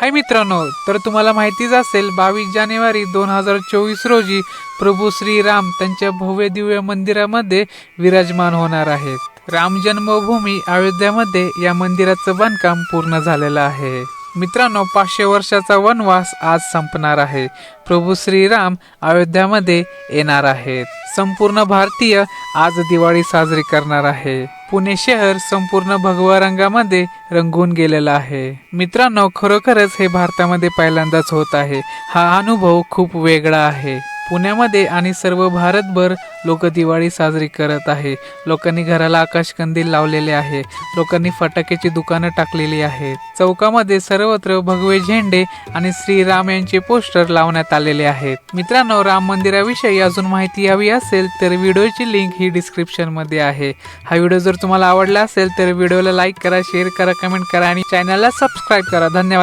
हाय मित्रांनो, तर तुम्हाला माहितीच असेल 22 जानेवारी 2024 रोजी प्रभू श्रीराम त्यांच्या भव्य दिव्य मंदिरामध्ये विराजमान होणार आहेत। राम जन्मभूमी अयोध्यामध्ये या मंदिराचं बांधकाम पूर्ण झालेलं आहे। मित्रांनो, 500 वर्षाचा वनवास आज संपणार आहे। प्रभू श्रीराम अयोध्यामध्ये येणार आहेत। संपूर्ण भारतीय आज दिवाळी साजरी करणार आहे। पुणे शहर संपूर्ण भगवा रंगामध्ये रंगून गेलेला आहे। मित्रांनो, खरोखरच हे भारतामध्ये पहिल्यांदाच होत आहे। हा अनुभव खूप वेगळा आहे। पुण्यामध्ये आणि सर्व भारतभर लोक दिवाळी साजरी करत आहे। लोकांनी घराला आकाशकंदील लावलेले आहे। लोकांनी फटाक्याची दुकानं टाकलेली आहेत। चौकामध्ये सर्वत्र भगवे झेंडे आणि श्रीराम यांचे पोस्टर लावण्यात आलेले आहेत। मित्रांनो, राम मंदिराविषयी अजून माहिती हवी असेल तर व्हिडिओची लिंक ही डिस्क्रिप्शन मध्ये आहे। हा व्हिडिओ जर तुम्हाला आवडला असेल तर व्हिडिओला लाईक करा, शेअर करा, कमेंट करा आणि चॅनलला सबस्क्राईब करा। धन्यवाद।